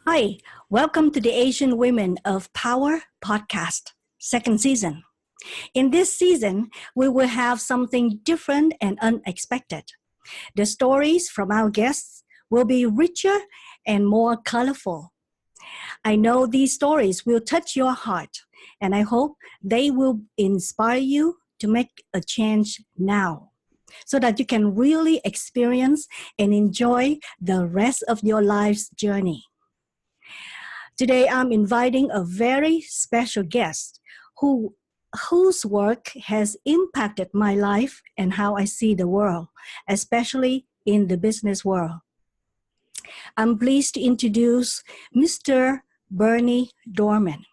Hi, welcome to the Asian Women of Power podcast, second season. In this season, we will have something different and unexpected. The stories from our guests will be richer and more colorful. I know these stories will touch your heart, and I hope they will inspire you to make a change now so that you can really experience and enjoy the rest of your life's journey. Today, I'm inviting a very special guest whose work has impacted my life and how I see the world, especially in the business world. I'm pleased to introduce Mr. Berny Dohrmann.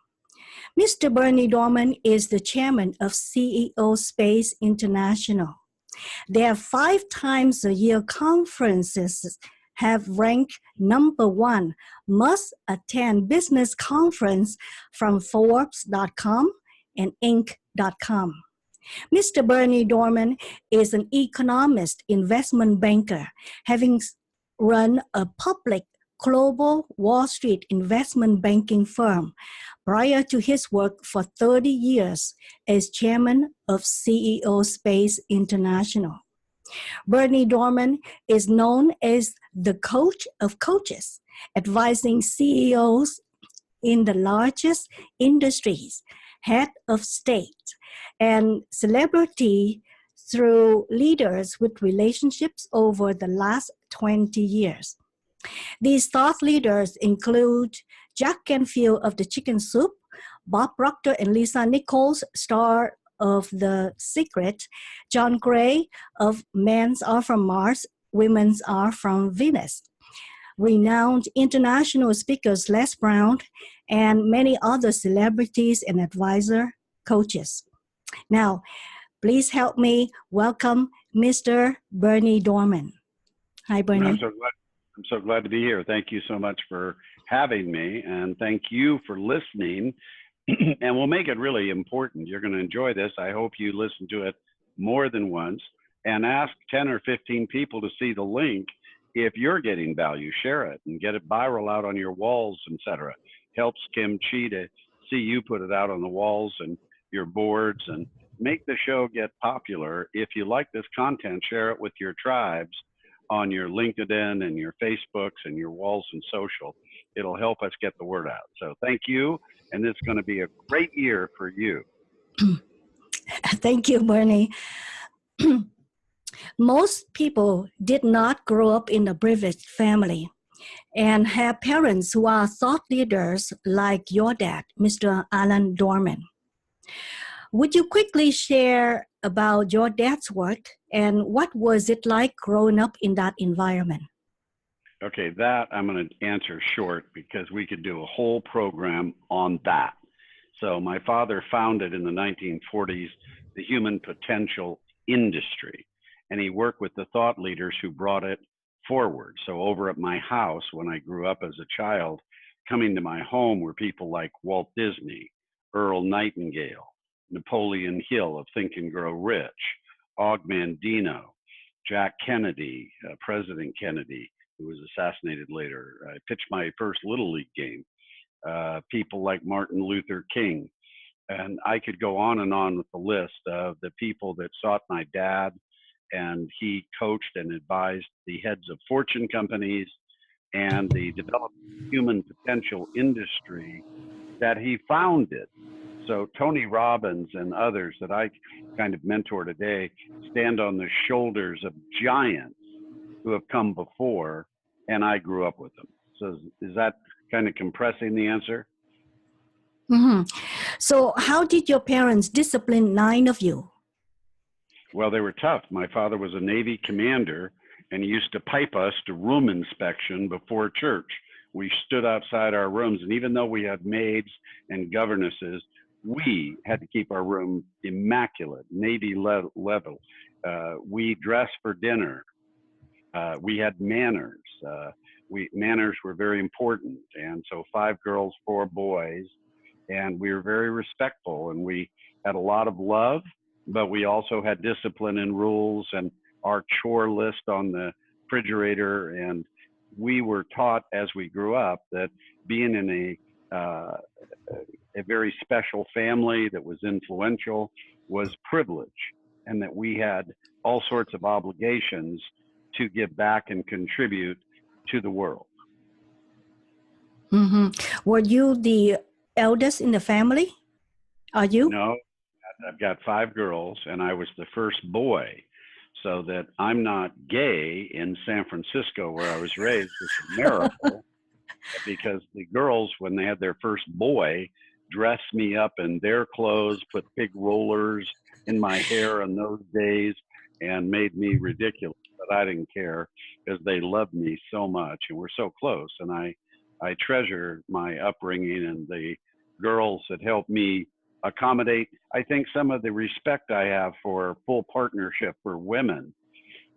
Mr. Berny Dohrmann is the chairman of CEO Space International. Their 5 times a year conferences have ranked number 1 must attend business conference from Forbes.com and Inc.com. Mr. Berny Dohrmann is an economist, investment banker, having run a public global Wall Street investment banking firm prior to his work for 30 years as chairman of CEO Space International. Berny Dohrmann is known as the coach of coaches, advising CEOs in the largest industries, head of state, and celebrity through leaders with relationships over the last 20 years. These thought leaders include Jack Canfield of the Chicken Soup, Bob Proctor and Lisa Nichols, star of The Secret, John Gray of Men's Are From Mars, Women's Are From Venus, renowned international speakers Les Brown, and many other celebrities and advisor coaches. Now, please help me welcome Mr. Berny Dohrmann. Hi, Berny. I'm so glad to be here. Thank you so much for having me, and thank you for listening. And we'll make it really important. You're going to enjoy this. I hope you listen to it more than once and ask 10 or 15 people to see the link. If you're getting value, share it and get it viral out on your walls, etc. Helps Kim Chi to see you put it out on the walls and your boards and make the show get popular. If you like this content, share it with your tribes on your LinkedIn and your Facebooks and your walls and social. It'll help us get the word out. So thank you. And it's going to be a great year for you. Thank you, Berny. Most people did not grow up in a privileged family and have parents who are thought leaders like your dad, Mr. Alan Dohrmann. Would you quickly share about your dad's work and what was it like growing up in that environment? Okay, that I'm going to answer short because we could do a whole program on that. So my father founded in the 1940s the human potential industry, and he worked with the thought leaders who brought it forward. So over at my house, when I grew up as a child, coming to my home were people like Walt Disney, Earl Nightingale, Napoleon Hill of Think and Grow Rich, Og Mandino, Jack Kennedy, President Kennedy, who was assassinated later. I pitched my first Little League game. People like Martin Luther King. And I could go on and on with the list of the people that sought my dad, and he coached and advised the heads of fortune companies and the developed human potential industry that he founded. So Tony Robbins and others that I kind of mentor today stand on the shoulders of giants who have come before, and I grew up with them. So is that kind of compressing the answer? Mm-hmm. So how did your parents discipline 9 of you? Well, they were tough. My father was a Navy commander, and he used to pipe us to room inspection before church. We stood outside our rooms, and even though we had maids and governesses, we had to keep our room immaculate, Navy level. We dressed for dinner. We had manners. Manners were very important. And so 5 girls, 4 boys, and we were very respectful, and we had a lot of love, but we also had discipline and rules and our chore list on the refrigerator. And we were taught as we grew up that being in a very special family that was influential was privilege, and that we had all sorts of obligations to give back and contribute to the world. Mm-hmm. Were you the eldest in the family? Are you? No, I've got 5 girls, and I was the first boy, so that I'm not gay in San Francisco where I was raised. It's a miracle because the girls, when they had their first boy, dressed me up in their clothes, put big rollers in my hair in those days, and made me ridiculous. But I didn't care because they loved me so much, and we're so close. And I treasure my upbringing and the girls that helped me accommodate. I think some of the respect I have for full partnership for women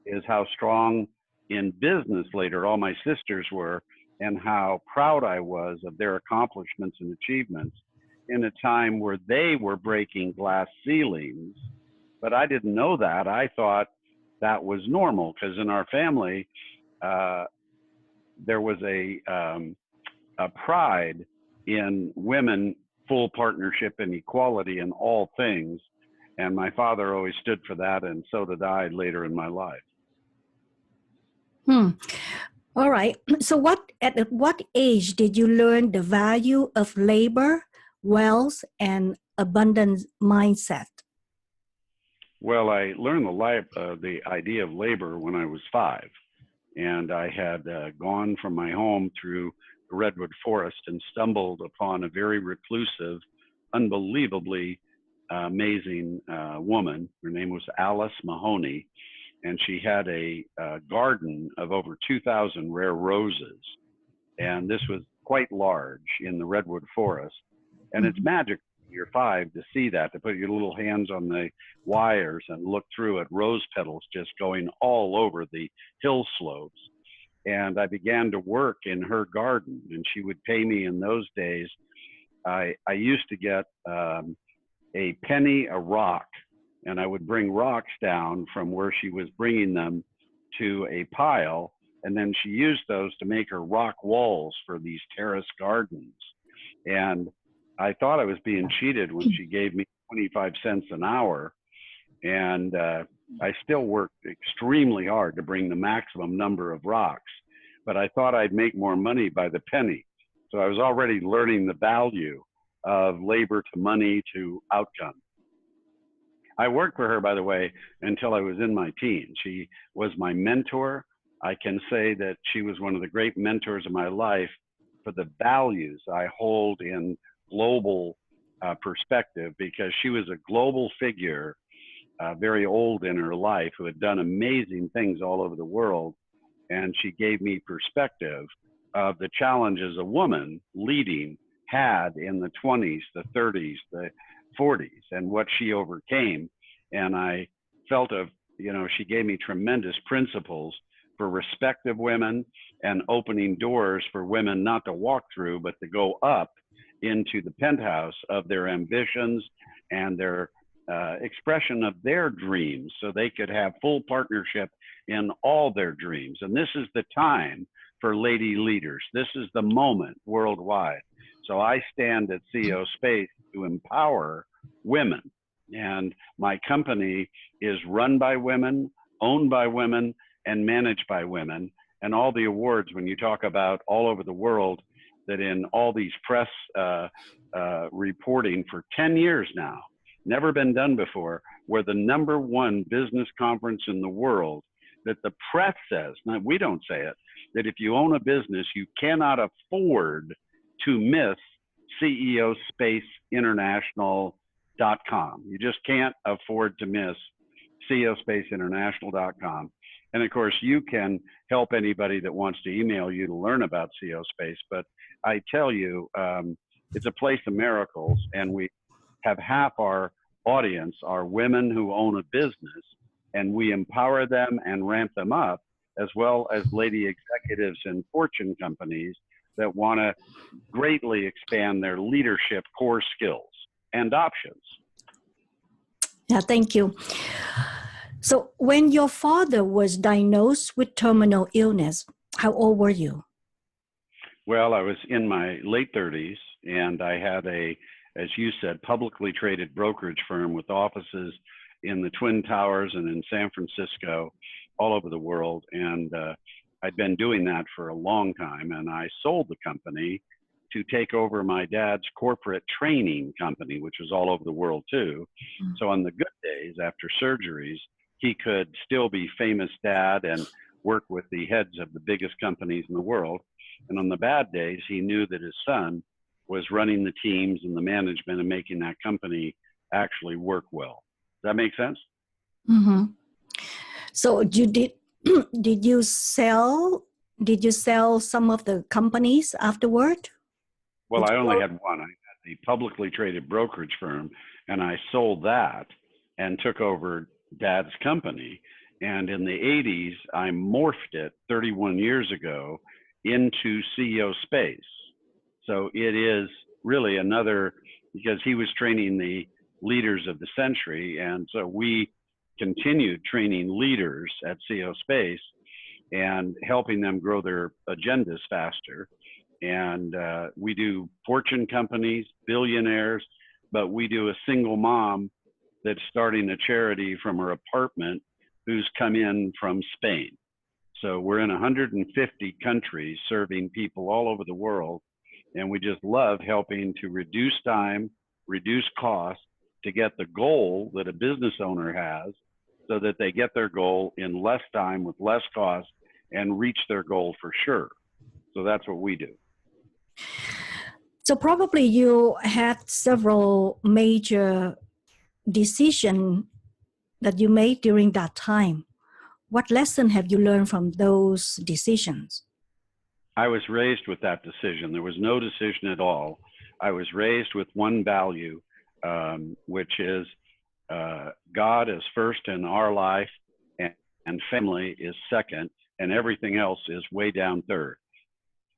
is how strong in business later all my sisters were, and how proud I was of their accomplishments and achievements in a time where they were breaking glass ceilings. But I didn't know that. I thought that was normal because in our family, there was a pride in women, full partnership and equality in all things. And my father always stood for that, and so did I later in my life. All right. So at what age did you learn the value of labor, wealth, and abundance mindset? Well, I learned the idea of labor when I was 5. And I had gone from my home through the redwood forest and stumbled upon a very reclusive, unbelievably amazing woman. Her name was Alice Mahoney, and she had a garden of over 2,000 rare roses. And this was quite large in the redwood forest. And it's magic when you're 5 to see that, to put your little hands on the wires and look through at rose petals just going all over the hill slopes. And I began to work in her garden, and she would pay me in those days. I used to get a penny a rock, and I would bring rocks down from where she was bringing them to a pile, and then she used those to make her rock walls for these terrace gardens. And I thought I was being cheated when she gave me 25 cents an hour. And I still worked extremely hard to bring the maximum number of rocks, but I thought I'd make more money by the penny. So I was already learning the value of labor to money to outcome. I worked for her, by the way, until I was in my teens. She was my mentor. I can say that she was one of the great mentors of my life for the values I hold in global perspective, because she was a global figure, very old in her life, who had done amazing things all over the world. And she gave me perspective of the challenges a woman leading had in the 20s, the 30s, the 40s, and what she overcame. And I felt she gave me tremendous principles for respect of women and opening doors for women not to walk through, but to go up into the penthouse of their ambitions and their expression of their dreams, so they could have full partnership in all their dreams. And this is the time for lady leaders. This is the moment worldwide. So I stand at CEO Space to empower women. And my company is run by women, owned by women, and managed by women. And all the awards, when you talk about all over the world, that in all these press reporting for 10 years now, never been done before, we're the #1 business conference in the world, that the press says, now we don't say it, that if you own a business, you cannot afford to miss CEOSpaceInternational.com. You just can't afford to miss CEOSpaceInternational.com. And of course, you can help anybody that wants to email you to learn about CEO Space. But I tell you, it's a place of miracles, and we have half our audience are women who own a business, and we empower them and ramp them up, as well as lady executives in Fortune companies that want to greatly expand their leadership core skills and options. Yeah, thank you. So when your father was diagnosed with terminal illness, How old were you? Well, I was in my late 30s, and I had as you said, publicly traded brokerage firm with offices in the Twin Towers and in San Francisco, all over the world. And I'd been doing that for a long time, and I sold the company to take over my dad's corporate training company, which was all over the world too. So on the good days after surgeries, he could still be famous dad and work with the heads of the biggest companies in the world. And on the bad days, he knew that his son was running the teams and the management and making that company actually work well. Does that make sense? Mm-hmm. So you did did you sell some of the companies afterward? Well, I only had one. I had the publicly traded brokerage firm, and I sold that and took over dad's company. And in the 80s, I morphed it 31 years ago into CEO space. So it is really another, because he was training the leaders of the century. And so we continued training leaders at CEO space and helping them grow their agendas faster. And we do fortune companies, billionaires, but we do a single mom that's starting a charity from her apartment who's come in from Spain. So we're in 150 countries serving people all over the world. And we just love helping to reduce time, reduce cost to get the goal that a business owner has so that they get their goal in less time with less cost and reach their goal for sure. So that's what we do. So probably you had several major decisions that you made during that time. What lesson have you learned from those decisions? I was raised with that decision. There was no decision at all. I was raised with one value, which is God is first in our life, and family is second, and everything else is way down third.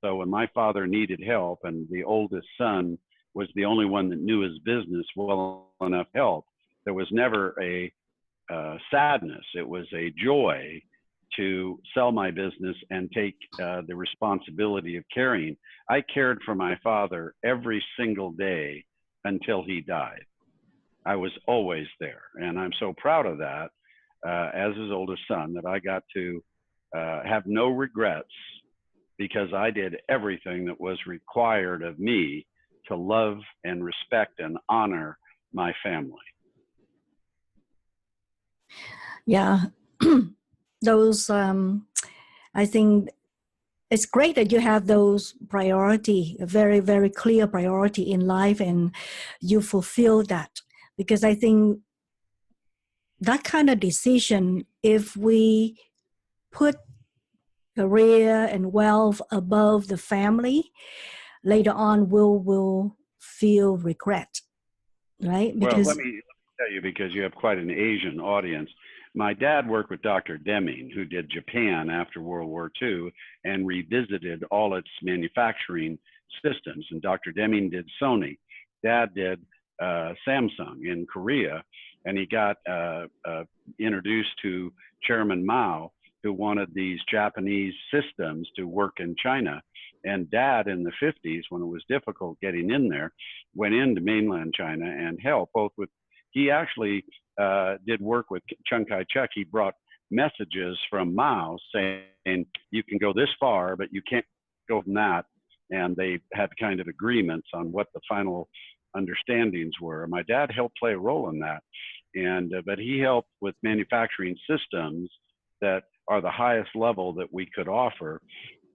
So when my father needed help and the oldest son was the only one that knew his business well enough help, there was never a sadness. It was a joy to sell my business and take the responsibility of carrying. I cared for my father every single day until he died. I was always there. And I'm so proud of that as his oldest son, that I got to have no regrets because I did everything that was required of me to love and respect and honor my family. Yeah, those, I think it's great that you have those priority, a very, very clear priority in life, and you fulfill that. Because I think that kind of decision, if we put career and wealth above the family, later on we'll feel regret, right? Well, Because let me tell you, because you have quite an Asian audience. My dad worked with Dr. Deming, who did Japan after World War II and revisited all its manufacturing systems. And Dr. Deming did Sony. Dad did Samsung in Korea. And he got introduced to Chairman Mao, who wanted these Japanese systems to work in China. And Dad, in the 50s, when it was difficult getting in there, went into mainland China and helped both with, he actually did work with Chiang Kai-shek. He brought messages from Mao saying, you can go this far, but you can't go from that. And they had kind of agreements on what the final understandings were. My dad helped play a role in that. And, but he helped with manufacturing systems that are the highest level that we could offer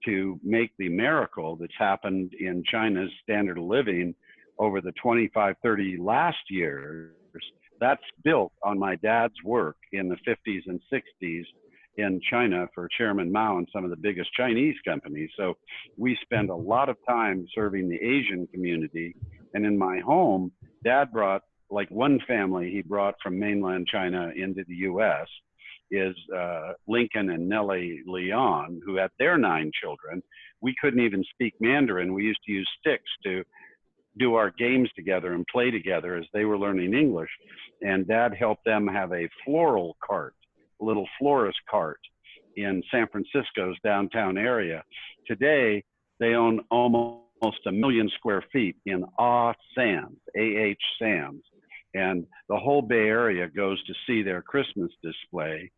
to make the miracle that's happened in China's standard of living over the 25, 30 last years. That's built on my dad's work in the 50s and 60s in China for Chairman Mao and some of the biggest Chinese companies. So we spend a lot of time serving the Asian community. And in my home, Dad brought, like one family he brought from mainland China into the US is Lincoln and Nellie Leon, who had their 9 children. We couldn't even speak Mandarin. We used to use sticks to do our games together and play together as they were learning English. And Dad helped them have a floral cart, a little florist cart. in San Francisco's downtown area. Today, they own almost 1 million square feet in Sands, A-H Sands. And the whole Bay Area goes to see their Christmas display.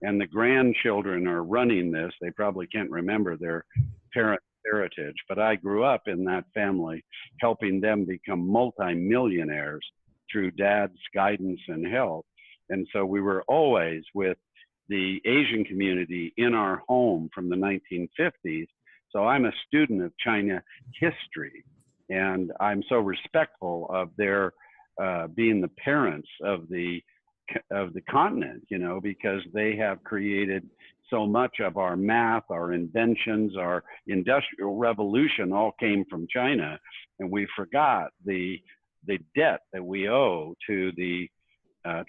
And the grandchildren are running this. They probably can't remember their parents' heritage, but I grew up in that family, helping them become multimillionaires through dad's guidance and help. And so we were always with the Asian community in our home from the 1950s. So I'm a student of China history, and I'm so respectful of their being the parents of the continent, you know, because they have created so much of our math, our inventions, our industrial revolution all came from China, and we forgot the debt that we owe to the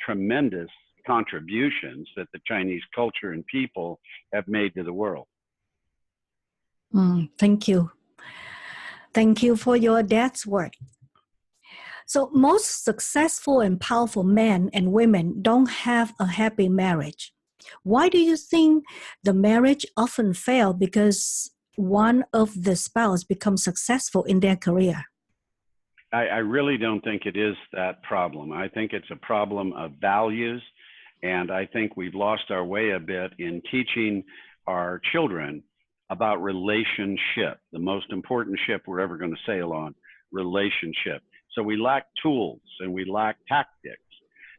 tremendous contributions that the Chinese culture and people have made to the world. Thank you. Thank you for your dad's work. So most successful and powerful men and women don't have a happy marriage. Why do you think the marriage often fails because one of the spouse becomes successful in their career? I really don't think it is that problem. I think it's a problem of values, and I think we've lost our way a bit in teaching our children about relationship, the most important ship we're ever going to sail on, relationship. So we lack tools and we lack tactics,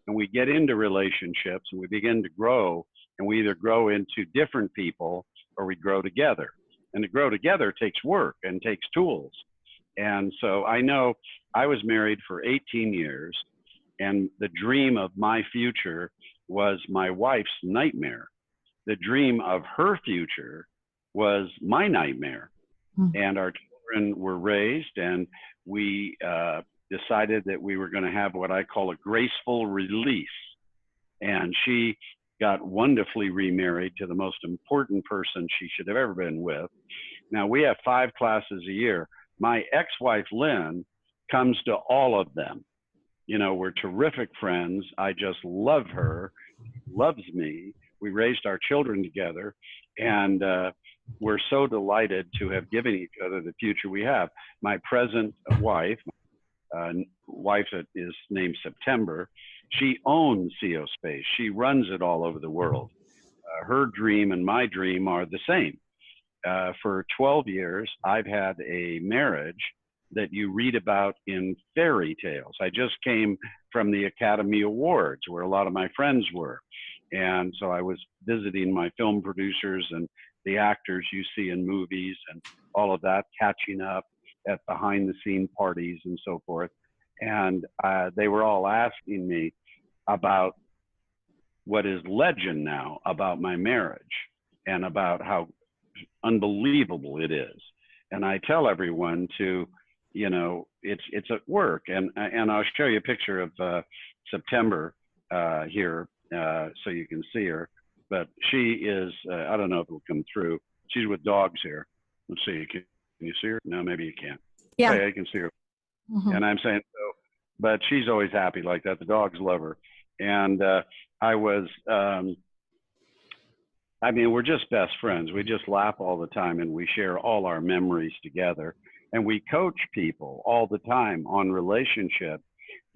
and we get into relationships and we begin to grow, and we either grow into different people or we grow together. And to grow together takes work and takes tools. And so I know I was married for 18 years, and the dream of my future was my wife's nightmare. The dream of her future was my nightmare. And our children were raised, and we decided that we were going to have what I call a graceful release. And she got wonderfully remarried to the most important person she should have ever been with. Now, we have 5 classes a year. My ex-wife, Lynn, comes to all of them. You know, we're terrific friends. I just love her, loves me. We raised our children together, and we're so delighted to have given each other the future we have. My present wife, wife that is named September, she owns CO Space. She runs it all over the world. Her dream and my dream are the same. For 12 years, I've had a marriage that you read about in fairy tales. I just came from the Academy Awards, where a lot of my friends were. And so I was visiting my film producers and the actors you see in movies and all of that, catching up at behind the scene parties and so forth. And they were all asking me about what is legend now about my marriage and about how unbelievable it is. And I tell everyone to, you know, it's at work. And I'll show you a picture of September here so you can see her. But she is, I don't know if it'll come through. She's with dogs here. Let's see, can you see her? No, maybe you can't. Yeah. Okay, I can see her. And I'm saying so, but she's always happy like that. The dogs love her. And I was, I mean, we're just best friends. We just laugh all the time, and we share all our memories together. And we coach people all the time on relationship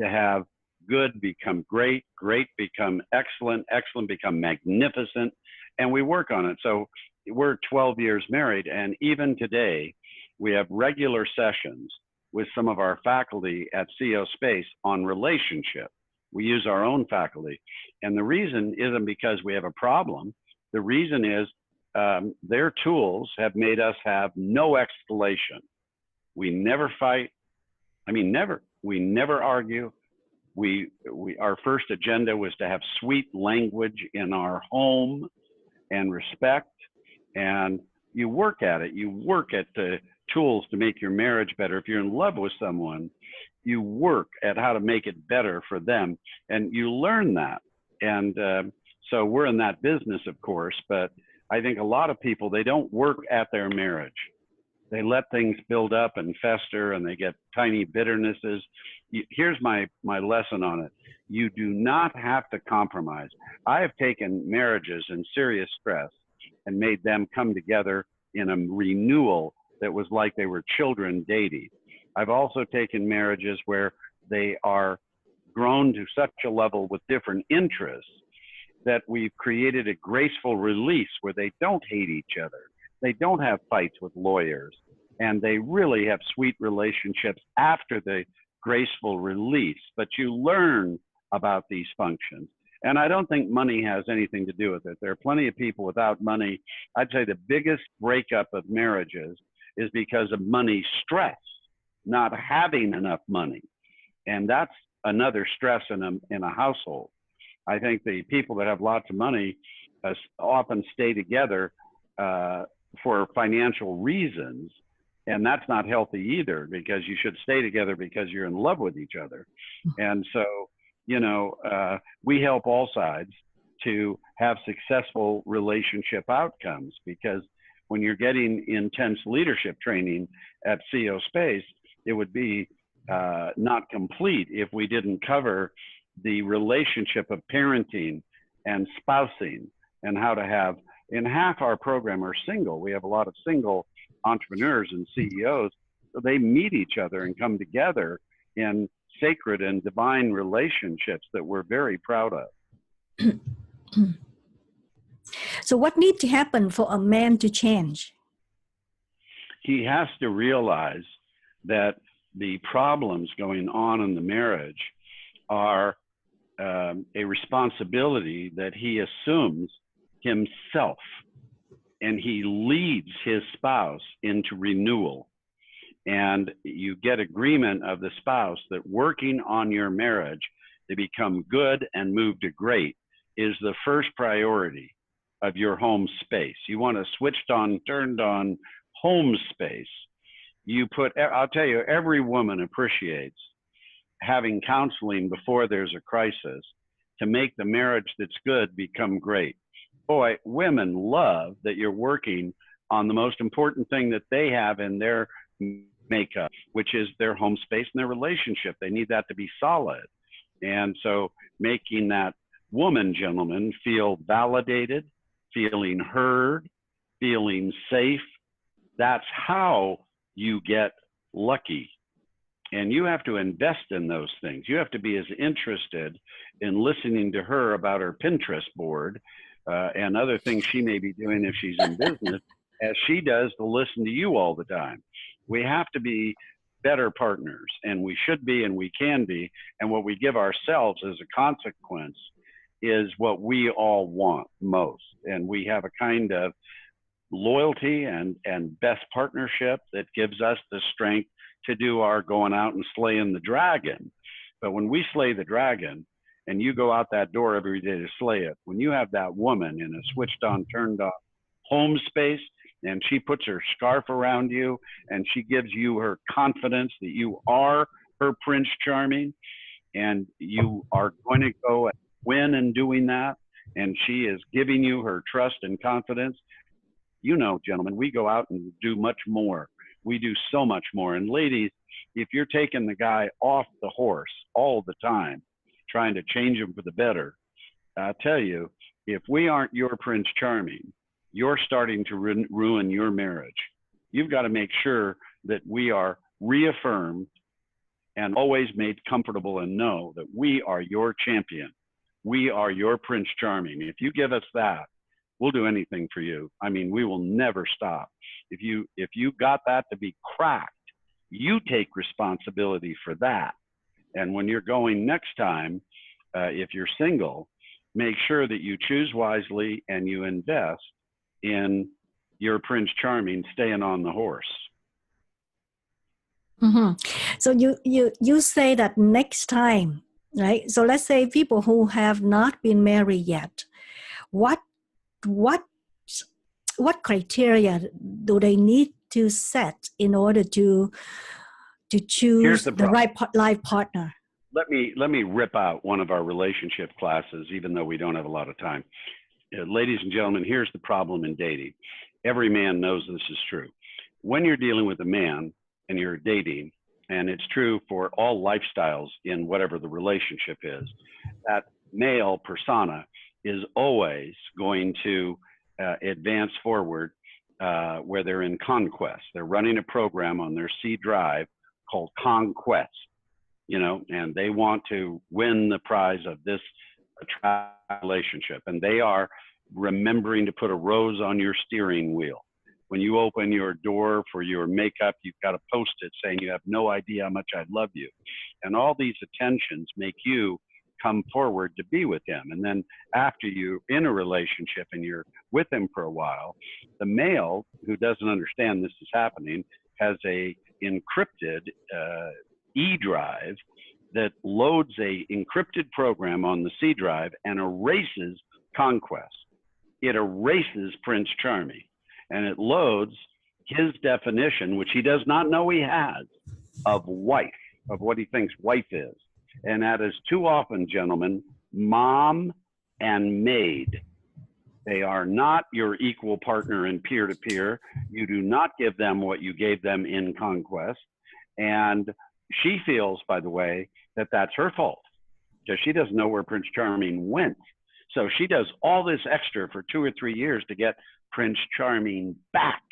to have good become great, great become excellent, excellent become magnificent. And we work on it. So we're 12 years married. And even today, we have regular sessions with some of our faculty at CO Space on relationship. We use our own faculty. And the reason isn't because we have a problem. The reason is their tools have made us have no escalation. We never fight. I mean, never. We never argue. Our first agenda was to have sweet language in our home and respect. And you work at it. You work at the tools to make your marriage better. If you're in love with someone, you work at how to make it better for them. And you learn that. And so we're in that business, of course, but I think a lot of people, they don't work at their marriage. They let things build up and fester, and they get tiny bitternesses. Here's my lesson on it. You do not have to compromise. I have taken marriages in serious stress and made them come together in a renewal that was like they were children dating. I've also taken marriages where they are grown to such a level with different interests that we've created a graceful release where they don't hate each other. They don't have fights with lawyers, and they really have sweet relationships after the graceful release. But you learn about these functions. And I don't think money has anything to do with it. There are plenty of people without money. I'd say the biggest breakup of marriages is because of money stress, not having enough money. And that's another stress in a household. I think the people that have lots of money often stay together for financial reasons. And that's not healthy either, because you should stay together because you're in love with each other. And so, you know, we help all sides to have successful relationship outcomes, because when you're getting intense leadership training at CO Space, it would be not complete if we didn't cover the relationship of parenting and spousing, and how to have, in half our program are single. We have a lot of single entrepreneurs and CEOs. So they meet each other and come together in sacred and divine relationships that we're very proud of. So what needs to happen for a man to change? He has to realize that the problems going on in the marriage are a responsibility that he assumes himself, and he leads his spouse into renewal. And you get agreement of the spouse that working on your marriage to become good and move to great is the first priority of your home space. You want a switched on, turned on home space. You put, I'll tell you, every woman appreciates having counseling before there's a crisis to make the marriage that's good become great. Boy, women love that you're working on the most important thing that they have in their makeup, which is their home space and their relationship. They need that to be solid. And so making that woman, gentlemen, feel validated, feeling heard, feeling safe, that's how you get lucky. And you have to invest in those things. You have to be as interested in listening to her about her Pinterest board and other things she may be doing if she's in business as she does to listen to you all the time. We have to be better partners, and we should be, and we can be. And what we give ourselves as a consequence is what we all want most. And we have a kind of loyalty and best partnership that gives us the strength to do our going out and slaying the dragon. But when we slay the dragon and you go out that door every day to slay it, when you have that woman in a switched on, turned off home space, and she puts her scarf around you and she gives you her confidence that you are her Prince Charming, and you are going to go and win in doing that, and she is giving you her trust and confidence, you know, gentlemen, we go out and do much more. We do so much more. And ladies, if you're taking the guy off the horse all the time, trying to change him for the better, I tell you, if we aren't your Prince Charming, you're starting to ruin your marriage. You've got to make sure that we are reaffirmed and always made comfortable and know that we are your champion. We are your Prince Charming. If you give us that, we'll do anything for you. I mean, we will never stop. If you got that to be cracked, you take responsibility for that. And when you're going next time, if you're single, make sure that you choose wisely and you invest in your Prince Charming staying on the horse. Mm-hmm. So you say that next time, right? So let's say people who have not been married yet, what criteria do they need to set in order to choose the right life partner? Let me rip out one of our relationship classes, even though we don't have a lot of time. Ladies and gentlemen, here's the problem in dating. Every man knows this is true. When you're dealing with a man and you're dating, and it's true for all lifestyles in whatever the relationship is, that male persona is always going to advance forward where they're in conquest. They're running a program on their C drive called Conquest, you know, and they want to win the prize of this relationship. And they are remembering to put a rose on your steering wheel. When you open your door for your makeup, you've got a post-it saying you have no idea how much I love you. And all these attentions make you come forward to be with him. And then after you're in a relationship and you're with him for a while, the male who doesn't understand this is happening has a encrypted E drive that loads a encrypted program on the C drive and erases conquest. It erases Prince Charming, and it loads his definition, which he does not know he has, of wife, of what he thinks wife is. And that is too often, gentlemen, mom and maid. They are not your equal partner in peer-to-peer. You do not give them what you gave them in conquest. And she feels, by the way, that that's her fault because she doesn't know where Prince Charming went. So she does all this extra for 2 or 3 years to get Prince Charming back.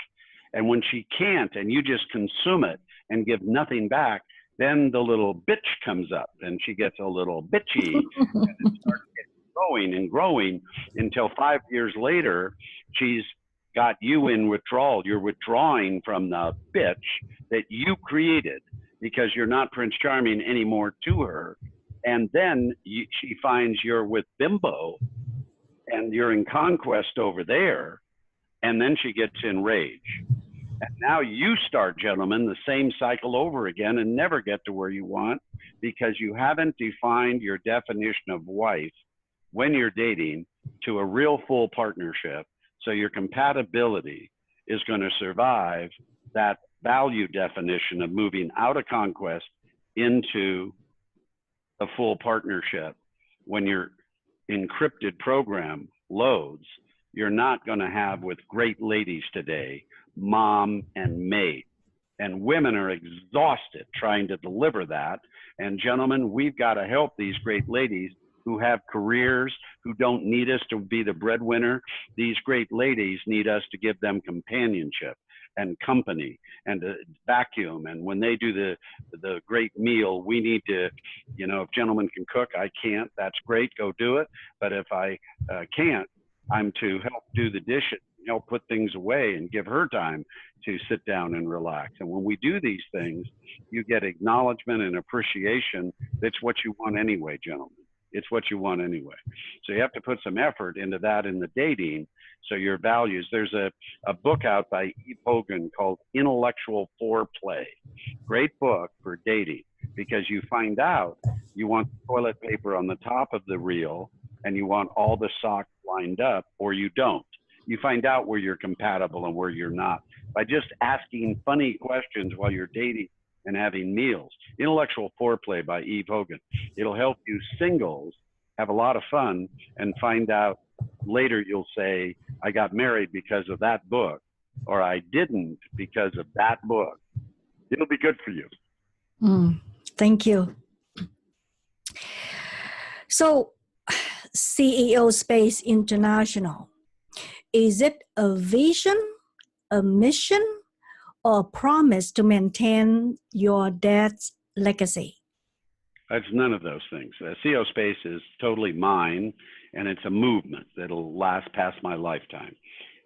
And when she can't, and you just consume it and give nothing back, then the little bitch comes up and she gets a little bitchy and it starts growing and growing until 5 years later, she's got you in withdrawal. You're withdrawing from the bitch that you created because you're not Prince Charming anymore to her. And then she finds you're with Bimbo and you're in conquest over there. And then she gets enraged. And now you start, gentlemen, the same cycle over again and never get to where you want because you haven't defined your definition of wife when you're dating to a real full partnership. So your compatibility is going to survive that value definition of moving out of conquest into a full partnership. When your encrypted program loads, you're not going to have with great ladies today, mom and maid. And women are exhausted trying to deliver that. And gentlemen, we've got to help these great ladies who have careers, who don't need us to be the breadwinner. These great ladies need us to give them companionship and company and to vacuum. And when they do the great meal, we need to, you know, if gentlemen can cook, I can't, that's great, go do it. But if I can't, I'm to help do the dishes, help put things away and give her time to sit down and relax. And when we do these things, you get acknowledgement and appreciation. That's what you want anyway, gentlemen. It's what you want anyway. So you have to put some effort into that in the dating. So your values, there's a book out by Eve Hogan called Intellectual Foreplay. Great book for dating because you find out you want toilet paper on the top of the reel and you want all the socks lined up, or you don't. You find out where you're compatible and where you're not by just asking funny questions while you're dating and having meals. Intellectual Foreplay by Eve Hogan. It'll help you singles have a lot of fun and find out later you'll say, I got married because of that book, or I didn't because of that book. It'll be good for you. Thank you. So CEO Space International, is it a vision, a mission, or a promise to maintain your dad's legacy? It's none of those things. CEO Space is totally mine, and it's a movement that'll last past my lifetime.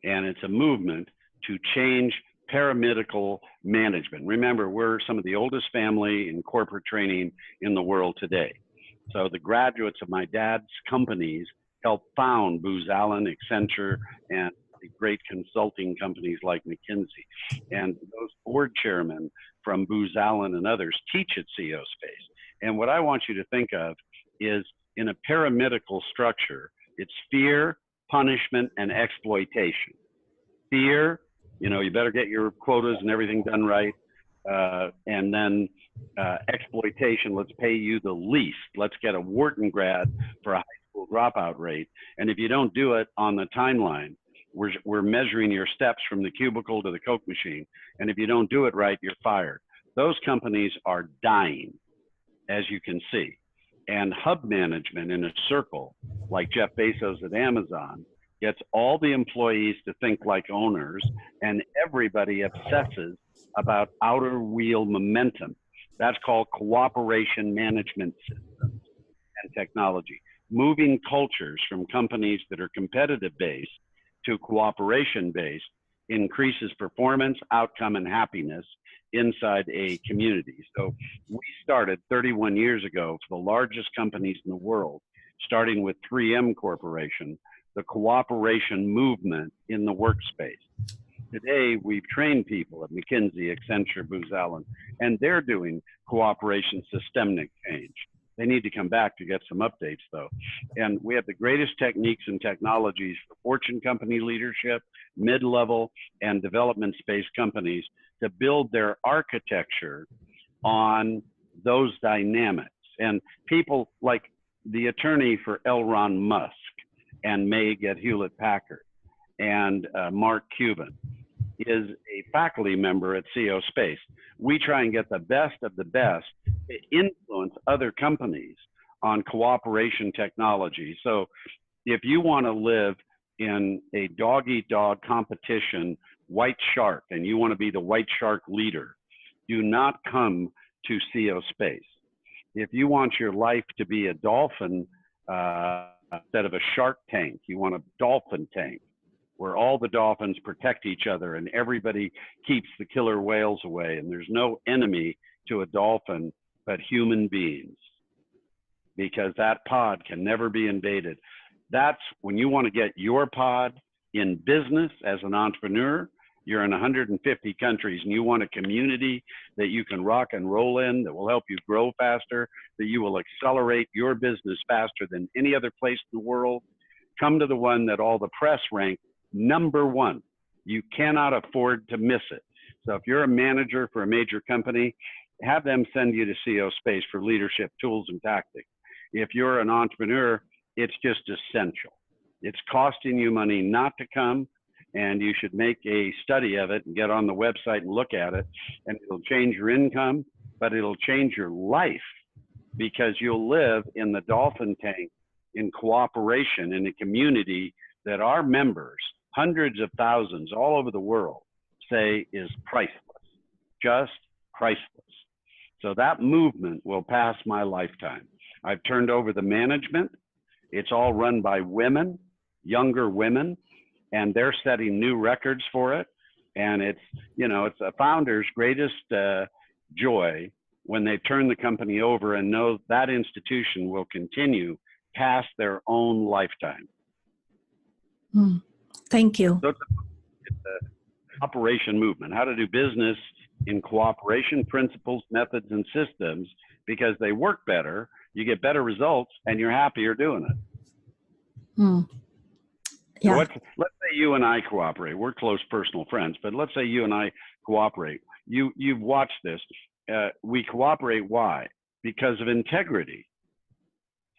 And it's a movement to change paramedical management. Remember, we're some of the oldest family in corporate training in the world today. So the graduates of my dad's companies helped found Booz Allen, Accenture, and the great consulting companies like McKinsey. And those board chairmen from Booz Allen and others teach at CEO Space. And what I want you to think of is in a paramedical structure, it's fear, punishment, and exploitation. Fear, you know, you better get your quotas and everything done right. And then exploitation, let's pay you the least. Let's get a Wharton grad for a high school dropout rate. And if you don't do it on the timeline, we're measuring your steps from the cubicle to the Coke machine. And if you don't do it right, you're fired. Those companies are dying, as you can see. And hub management in a circle, like Jeff Bezos at Amazon, gets all the employees to think like owners, and everybody obsesses about outer wheel momentum. That's called cooperation management systems and technology. Moving cultures from companies that are competitive based to cooperation based increases performance, outcome, and happiness inside a community. So we started 31 years ago for the largest companies in the world, starting with 3M Corporation, the cooperation movement in the workspace. Today, we've trained people at McKinsey, Accenture, Booz Allen, and they're doing cooperation systemic change. They need to come back to get some updates, though. And we have the greatest techniques and technologies for Fortune company leadership, mid-level, and development space companies to build their architecture on those dynamics. And people like the attorney for Elon Musk and Meg at Hewlett Packard and Mark Cuban is a faculty member at CO Space. We try and get the best of the best to influence other companies on cooperation technology. So if you want to live in a dog-eat-dog competition, white shark, and you want to be the white shark leader, do not come to CO Space. If you want your life to be a dolphin instead of a shark tank, you want a dolphin tank where all the dolphins protect each other and everybody keeps the killer whales away, and there's no enemy to a dolphin but human beings, because that pod can never be invaded. That's when you want to get your pod in business as an entrepreneur. You're in 150 countries and you want a community that you can rock and roll in, that will help you grow faster, that you will accelerate your business faster than any other place in the world. Come to the one that all the press rank #1. You cannot afford to miss it. So if you're a manager for a major company, have them send you to CO Space for leadership tools and tactics. If you're an entrepreneur, it's just essential. It's costing you money not to come, and you should make a study of it and get on the website and look at it, and it'll change your income, but it'll change your life, because you'll live in the dolphin tank in cooperation in a community that our members, hundreds of thousands all over the world, say is priceless, just priceless. So that movement will pass my lifetime. I've turned over the management. It's all run by women, younger women, and they're setting new records for it. And it's, you know, it's a founder's greatest joy when they turn the company over and know that institution will continue past their own lifetime. Thank you. So it's a cooperation movement, how to do business in cooperation, principles, methods, and systems, because they work better, you get better results, and you're happier doing it. Yeah. So let's say you and I cooperate. We're close personal friends, but let's say you and I cooperate. You've watched this. We cooperate. Why? Because of integrity.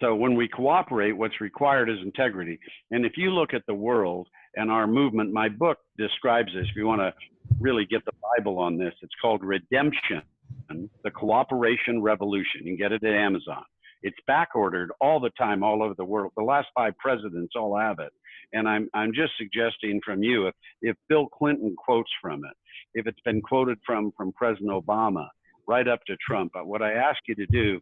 So when we cooperate, what's required is integrity. And if you look at the world and our movement, my book describes this. If you want to really get the Bible on this, it's called Redemption, the Cooperation Revolution. You can get it at Amazon. It's back ordered all the time, all over the world. The last 5 presidents all have it. And I'm just suggesting from you, if Bill Clinton quotes from it, if it's been quoted from President Obama, right up to Trump, what I ask you to do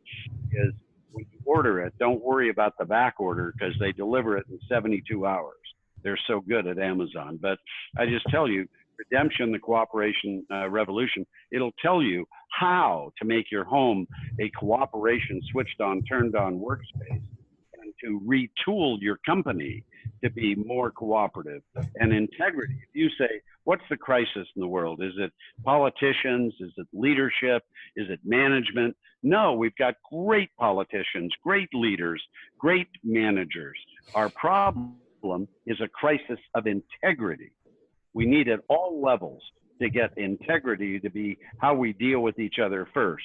is, when you order it, don't worry about the back order, because they deliver it in 72 hours. They're so good at Amazon. But I just tell you, Redemption, the Cooperation Revolution, it'll tell you how to make your home a cooperation switched on, turned on workspace, and to retool your company to be more cooperative. And integrity, if you say, what's the crisis in the world? Is it politicians? Is it leadership? Is it management? No, we've got great politicians, great leaders, great managers. Our problem is a crisis of integrity. We need at all levels to get integrity to be how we deal with each other first,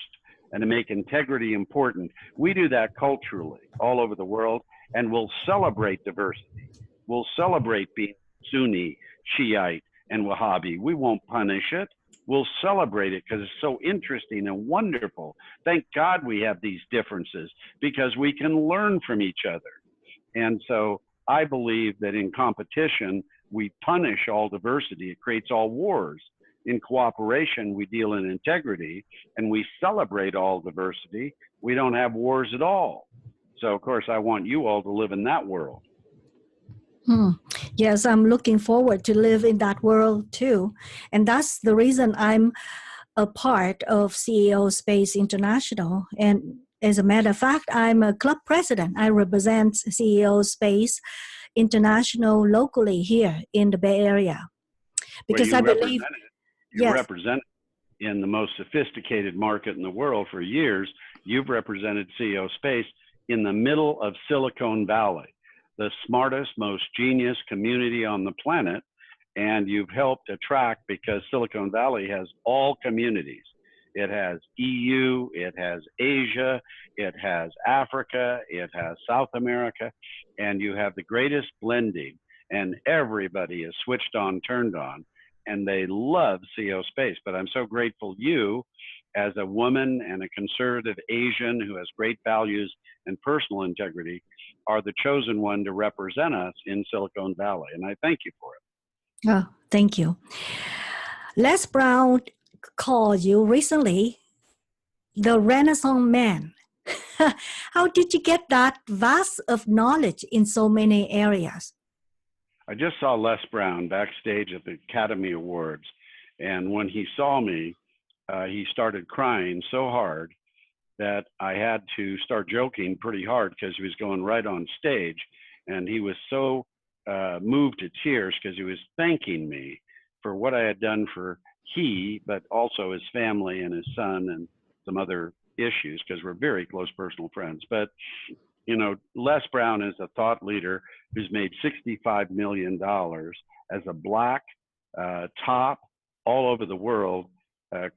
and to make integrity important. We do that culturally all over the world, and we'll celebrate diversity. We'll celebrate being Sunni, Shiite, and Wahhabi. We won't punish it. We'll celebrate it because it's so interesting and wonderful. Thank God we have these differences, because we can learn from each other. And so I believe that in competition, we punish all diversity. It creates all wars. In cooperation, we deal in integrity, and we celebrate all diversity. We don't have wars at all. So, of course, I want you all to live in that world. Yes, I'm looking forward to live in that world too. And that's the reason I'm a part of CEO Space International. And as a matter of fact, I'm a club president. I represent CEO Space International locally here in the Bay Area. Because I believe, you represent in the most sophisticated market in the world for years. You've represented CEO Space in the middle of Silicon Valley, the smartest, most genius community on the planet. And you've helped attract, because Silicon Valley has all communities. It has EU, it has Asia, it has Africa, it has South America, and you have the greatest blending, and everybody is switched on, turned on, and they love CEO Space. But I'm so grateful you, as a woman and a conservative Asian who has great values and personal integrity, are the chosen one to represent us in Silicon Valley. And I thank you for it. Oh, thank you. Les Brown called you recently the Renaissance Man. How did you get that vast of knowledge in so many areas? I just saw Les Brown backstage at the Academy Awards. And when he saw me, he started crying so hard that I had to start joking pretty hard, because he was going right on stage. And he was so moved to tears because he was thanking me for what I had done for he, but also his family and his son and some other issues, because we're very close personal friends. But, you know, Les Brown is a thought leader who's made $65 million as a Black top all over the world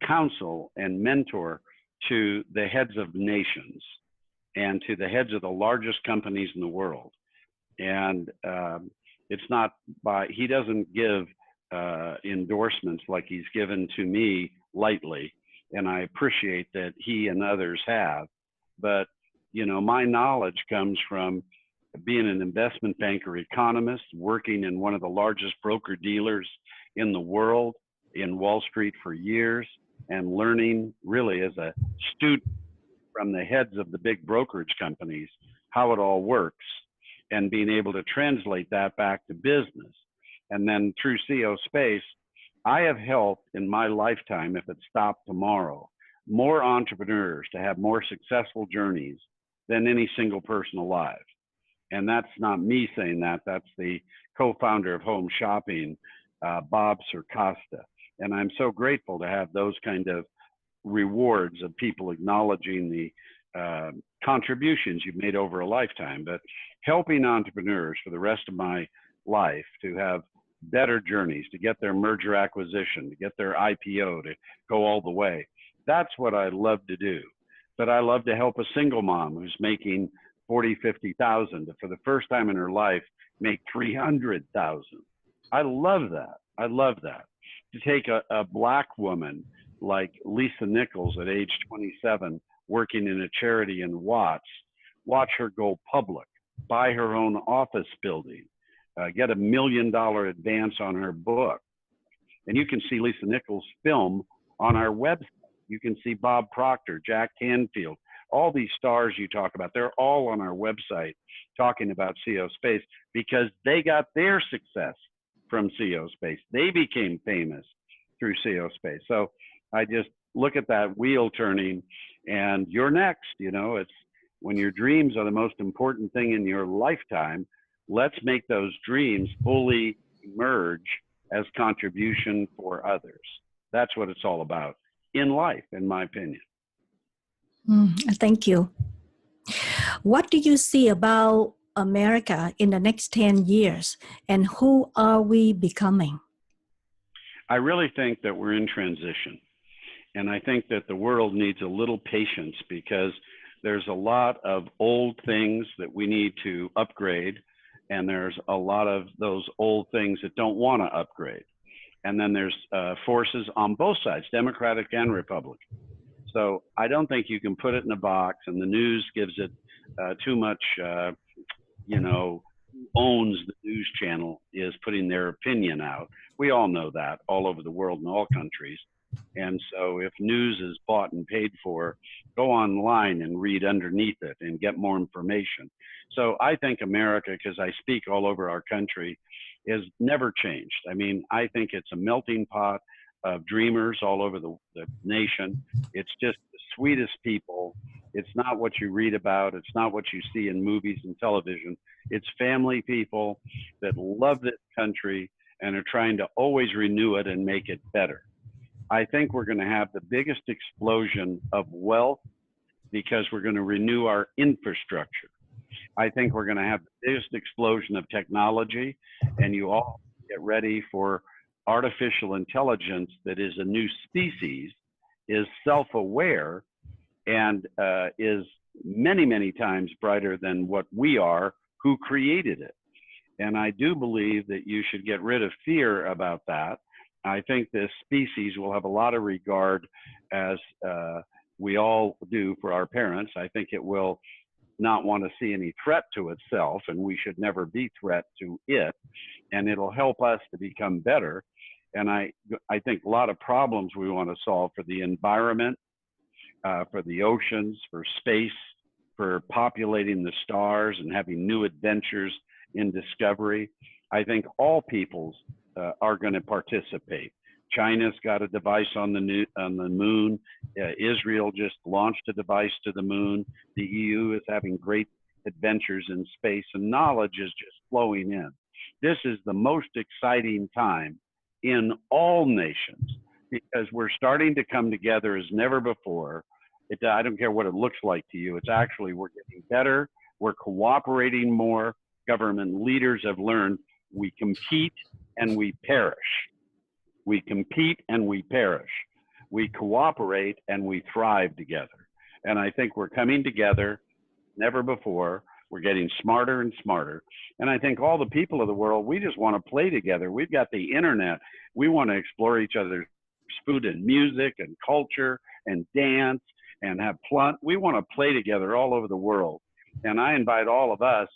counsel and mentor to the heads of nations and to the heads of the largest companies in the world. And it's not by, he doesn't give endorsements like he's given to me lightly. And I appreciate that he and others have. But, you know, my knowledge comes from being an investment banker economist, working in one of the largest broker dealers in the world in Wall Street for years, and learning really as a student from the heads of the big brokerage companies how it all works, and being able to translate that back to business. And then through CEO Space, I have helped in my lifetime, if it stopped tomorrow, more entrepreneurs to have more successful journeys than any single person alive. And that's not me saying that, that's the co-founder of Home Shopping, Bob Circosta. And I'm so grateful to have those kind of rewards of people acknowledging the contributions you've made over a lifetime. But helping entrepreneurs for the rest of my life to have better journeys, to get their merger acquisition, to get their IPO, to go all the way. That's what I love to do. But I love to help a single mom who's making 40, 50,000 to, for the first time in her life, make 300,000. I love that. I love that. To take a Black woman like Lisa Nichols at age 27, working in a charity in Watts, watch her go public, buy her own office building, get $1 million advance on her book. And you can see Lisa Nichols' film on our website. You can see Bob Proctor, Jack Canfield, all these stars you talk about, they're all on our website talking about CEO Space, because they got their success from CEO Space. They became famous through CEO Space. So I just look at that wheel turning, and you're next. You know, it's when your dreams are the most important thing in your lifetime, let's make those dreams fully emerge as contribution for others. That's what it's all about in life, in my opinion. Thank you. What do you see about America in the next 10 years, and who are we becoming? I really think that we're in transition. And I think that the world needs a little patience, because there's a lot of old things that we need to upgrade. And there's a lot of those old things that don't want to upgrade. And then there's forces on both sides, Democratic and Republican. So I don't think you can put it in a box, and the news gives it too much, you know, owns the news channel is putting their opinion out. We all know that all over the world in all countries. And so if news is bought and paid for, go online and read underneath it and get more information. So I think America, because I speak all over our country, is never changed. I mean, I think it's a melting pot of dreamers all over the nation. It's just the sweetest people. It's not what you read about. It's not what you see in movies and television. It's family people that love this country and are trying to always renew it and make it better. I think we're going to have the biggest explosion of wealth because we're going to renew our infrastructure. I think we're going to have the biggest explosion of technology, and you all get ready for artificial intelligence that is a new species, is self-aware, and is many, many times brighter than what we are who created it. And I do believe that you should get rid of fear about that. I think this species will have a lot of regard, as we all do, for our parents. I think it will not want to see any threat to itself, and we should never be threat to it. And it'll help us to become better. And I think a lot of problems we want to solve for the environment, for the oceans, for space, for populating the stars and having new adventures in discovery. I think all peoples are going to participate. China's got a device on the moon. Israel just launched a device to the moon. The EU is having great adventures in space, and knowledge is just flowing in. This is the most exciting time in all nations because we're starting to come together as never before. I don't care what it looks like to you. It's actually, we're getting better. We're cooperating more. Government leaders have learned we compete and we perish. We compete and we perish. We cooperate and we thrive together. And I think we're coming together never before. We're getting smarter and smarter. And I think all the people of the world, we just want to play together. We've got the internet. We want to explore each other's food and music and culture and dance and have fun. We want to play together all over the world. And I invite all of us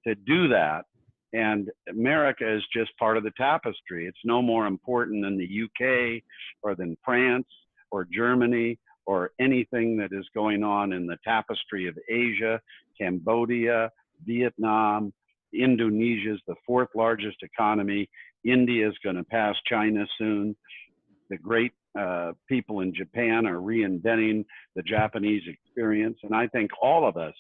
to do that. And America is just part of the tapestry. It's no more important than the UK or than France or Germany or anything that is going on in the tapestry of Asia, Cambodia, Vietnam. Indonesia is the fourth largest economy. India is going to pass China soon. The great people in Japan are reinventing the Japanese experience. And I think all of us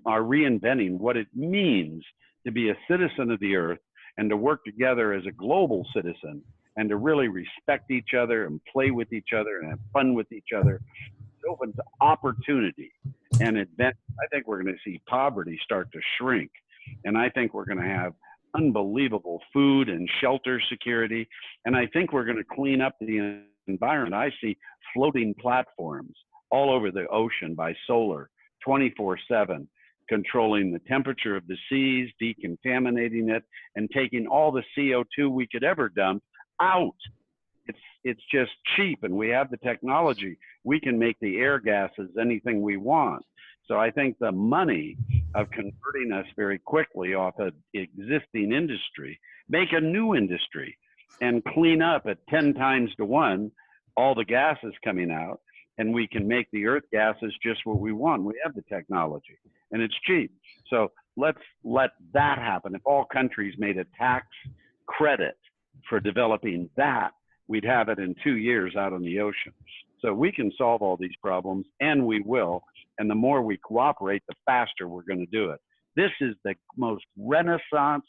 are reinventing what it means to be a citizen of the earth and to work together as a global citizen and to really respect each other and play with each other and have fun with each other. It opens opportunity and advent. I think we're going to see poverty start to shrink. And I think we're going to have unbelievable food and shelter security. And I think we're going to clean up the environment. I see floating platforms all over the ocean by solar, 24/7. Controlling the temperature of the seas, decontaminating it, and taking all the CO2 we could ever dump out. It's just cheap, and we have the technology. We can make the air gases anything we want. So I think the money of converting us very quickly off an existing industry, make a new industry, and clean up at 10 times to 1 all the gases coming out, and we can make the earth gases just what we want. We have the technology. And it's cheap. So let's let that happen. If all countries made a tax credit for developing that, we'd have it in 2 years out on the ocean. So we can solve all these problems, and we will. And the more we cooperate, the faster we're going to do it. This is the most renaissance,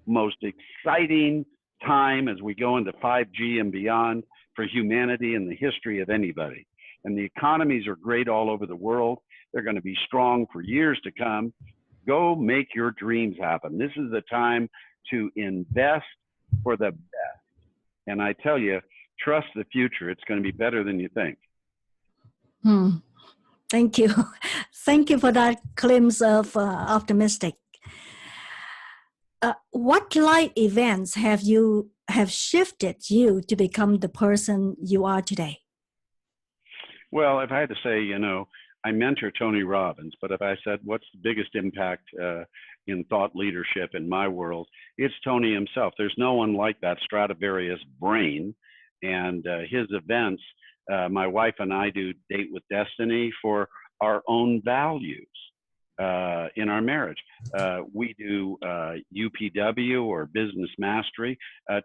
most exciting time as we go into 5G and beyond for humanity in the history of anybody. And the economies are great all over the world. They're going to be strong for years to come. Go make your dreams happen. This is the time to invest for the best. And I tell you, trust the future. It's going to be better than you think. Thank you. Thank you for that glimpse of optimistic. What life events have shifted you to become the person you are today? Well, if I had to say, I mentor Tony Robbins, but if I said, what's the biggest impact in thought leadership in my world, it's Tony himself. There's no one like that Stradivarius brain. And his events, my wife and I do Date with Destiny for our own values in our marriage. We do UPW or Business Mastery.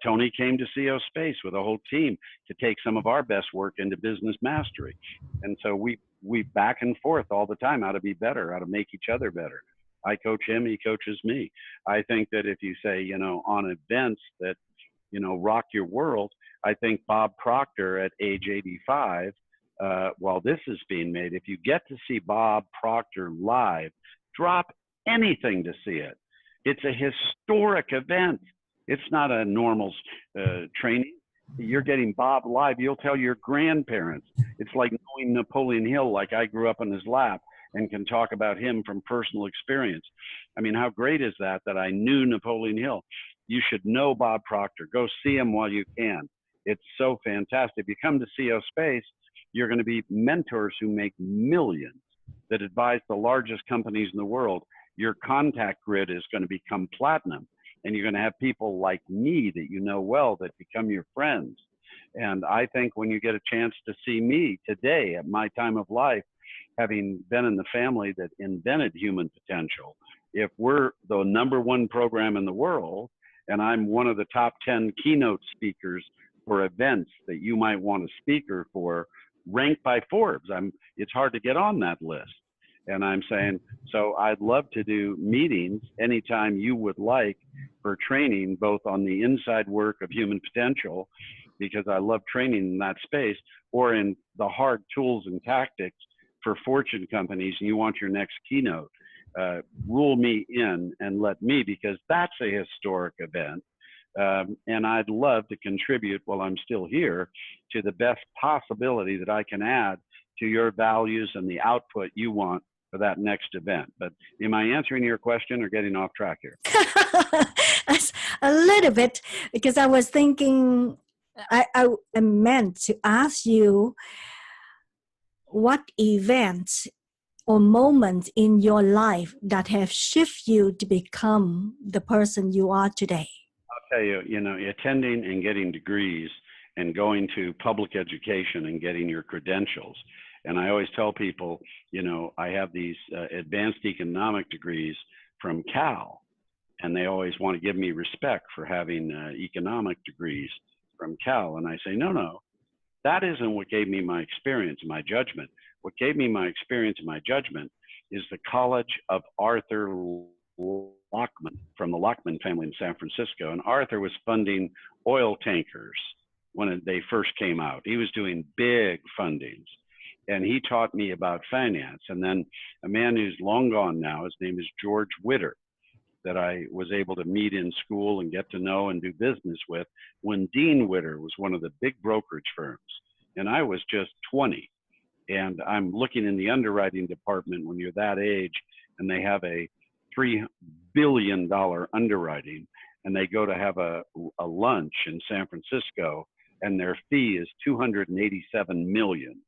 Tony came to CO Space with a whole team to take some of our best work into Business Mastery. And so we back and forth all the time, how to be better, how to make each other better. I coach him, he coaches me. I think that if you say, you know, on events that, you know, rock your world, I think Bob Proctor at age 85, while this is being made, if you get to see Bob Proctor live, drop anything to see it. It's a historic event. It's not a normal training. You're getting Bob live. You'll tell your grandparents. It's like knowing Napoleon Hill, like I grew up on his lap and can talk about him from personal experience. I mean, how great is that I knew Napoleon Hill? You should know Bob Proctor. Go see him while you can. It's so fantastic. If you come to CO Space, you're going to be mentors who make millions, that advise the largest companies in the world. Your contact grid is going to become platinum, and you're going to have people like me that you know well that become your friends. And I think when you get a chance to see me today at my time of life, having been in the family that invented human potential, if we're the #1 program in the world, and I'm one of the top 10 keynote speakers for events that you might want a speaker for, ranked by Forbes, it's hard to get on that list. And I'm saying, so I'd love to do meetings anytime you would like for training, both on the inside work of human potential, because I love training in that space, or in the hard tools and tactics for Fortune companies, and you want your next keynote. Rule me in and let me, because that's a historic event. And I'd love to contribute while I'm still here to the best possibility that I can add to your values and the output you want for that next event. But am I answering your question or getting off track here? A little bit, because I was thinking, I meant to ask you what events or moments in your life that have shifted you to become the person you are today. I'll tell you, you know, attending and getting degrees and going to public education and getting your credentials. And I always tell people, you know, I have these advanced economic degrees from Cal, and they always want to give me respect for having economic degrees from Cal. And I say, no, that isn't what gave me my experience, my judgment. What gave me my experience and my judgment is the College of Arthur Lockman, from the Lockman family in San Francisco. And Arthur was funding oil tankers when they first came out. He was doing big fundings, and he taught me about finance. And then a man who's long gone now, his name is George Witter, that I was able to meet in school and get to know and do business with when Dean Witter was one of the big brokerage firms. And I was just 20. And I'm looking in the underwriting department when you're that age, and they have a $3 billion underwriting, and they go to have a lunch in San Francisco, and their fee is $287 million.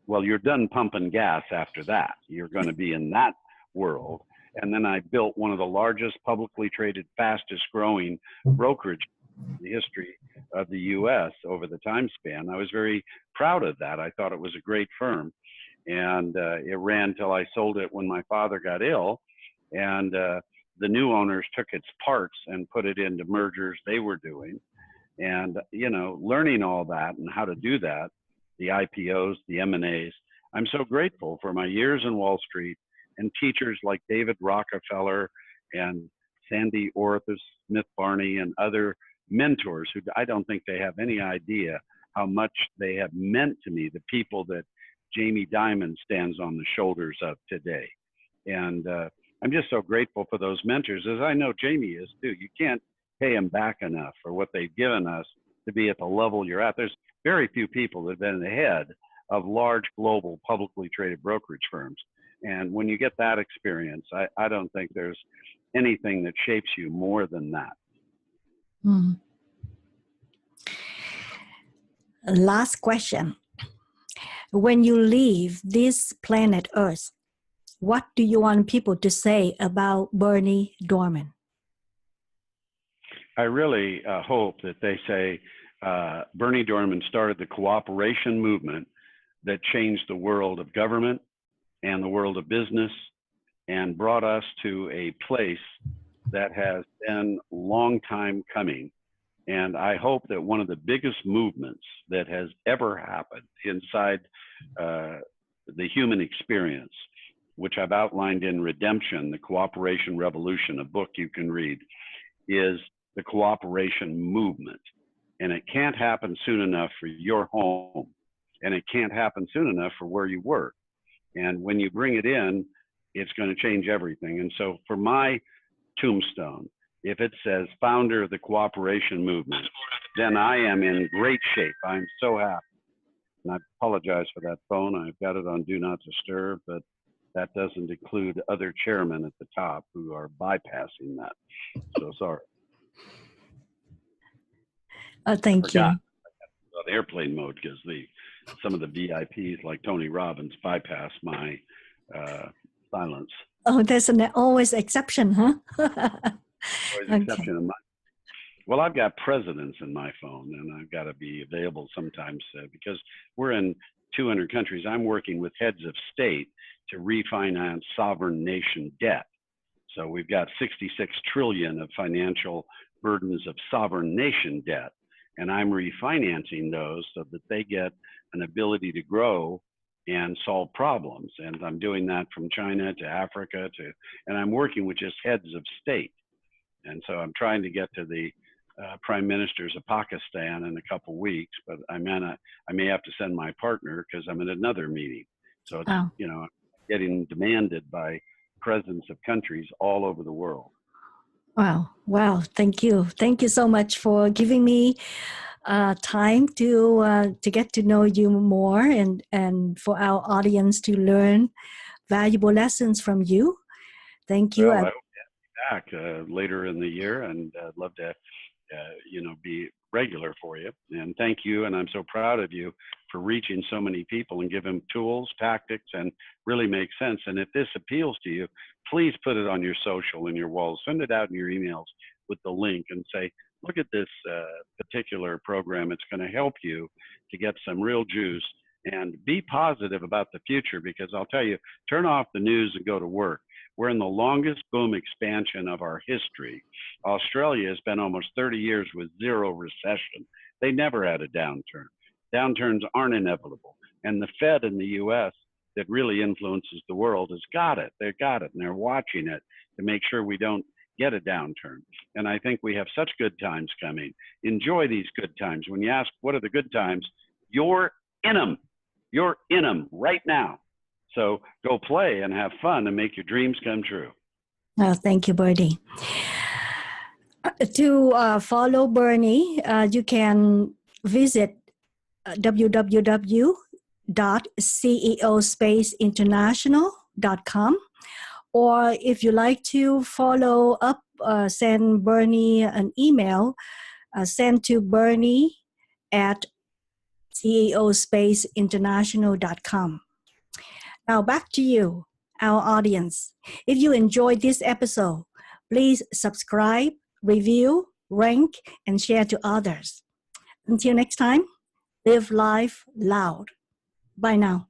Well, you're done pumping gas after that. You're going to be in that world. And then I built one of the largest publicly traded, fastest growing brokerage in the history of the US over the time span. I was very proud of that. I thought it was a great firm. And it ran till I sold it when my father got ill. And the new owners took its parts and put it into mergers they were doing. And, you know, learning all that and how to do that, the IPOs, the M&As, I'm so grateful for my years in Wall Street and teachers like David Rockefeller and Sandy Orthus, Smith Barney, and other mentors who I don't think they have any idea how much they have meant to me, the people that Jamie Dimon stands on the shoulders of today. And I'm just so grateful for those mentors, as I know Jamie is too. You can't pay them back enough for what they've given us to be at the level you're at. There's very few people that have been ahead of large global publicly traded brokerage firms. And when you get that experience, I don't think there's anything that shapes you more than that. Last question. when you leave this planet Earth, what do you want people to say about Berny Dohrmann? I really hope that they say Berny Dohrmann started the cooperation movement that changed the world of government and the world of business and brought us to a place that has been a long time coming. And I hope that one of the biggest movements that has ever happened inside the human experience, which I've outlined in Redemption, the Cooperation Revolution, a book you can read, is the cooperation movement. And it can't happen soon enough for your home. And it can't happen soon enough for where you work. And when you bring it in, it's going to change everything. And so for my tombstone, if it says founder of the cooperation movement, then I am in great shape. I'm so happy. And I apologize for that phone. I've got it on Do Not Disturb, but that doesn't include other chairmen at the top who are bypassing that. So sorry. Thank you. On airplane mode because some of the VIPs like Tony Robbins bypass my silence. Oh, there's an always exception, huh? Always exception in my. Well, I've got presidents in my phone, and I've got to be available sometimes because we're in 200 countries. I'm working with heads of state to refinance sovereign nation debt. So we've got 66 trillion of financial burdens of sovereign nation debt. And I'm refinancing those so that they get an ability to grow and solve problems. And I'm doing that from China to Africa and I'm working with just heads of state. And so I'm trying to get to the prime ministers of Pakistan in a couple weeks, but I may have to send my partner because I'm in another meeting. So it's, getting demanded by presidents of countries all over the world. Wow. Thank you. Thank you so much for giving me time to get to know you more and for our audience to learn valuable lessons from you. Thank you. Well, I hope to be back later in the year, and I'd love to, be regular for you. And thank you. And I'm so proud of you for reaching so many people and give them tools, tactics, and really make sense. And if this appeals to you, please put it on your social and your walls. Send it out in your emails with the link and say, look at this particular program. It's going to help you to get some real juice and be positive about the future, because I'll tell you, turn off the news and go to work. We're in the longest boom expansion of our history. Australia has been almost 30 years with zero recession. They never had a downturn. Downturns aren't inevitable. And the Fed in the US that really influences the world has got it. They've got it, and they're watching it to make sure we don't get a downturn. And I think we have such good times coming. Enjoy these good times. When you ask, what are the good times? You're in them. You're in them right now. So go play and have fun and make your dreams come true. Oh, thank you, Bernie. To follow Bernie, you can visit www.ceospaceinternational.com. Or if you like to follow up, send Bernie an email, send to bernie@ceospaceinternational.com. Now back to you, our audience. If you enjoyed this episode, please subscribe, review, rank, and share to others. Until next time, live life loud. Bye now.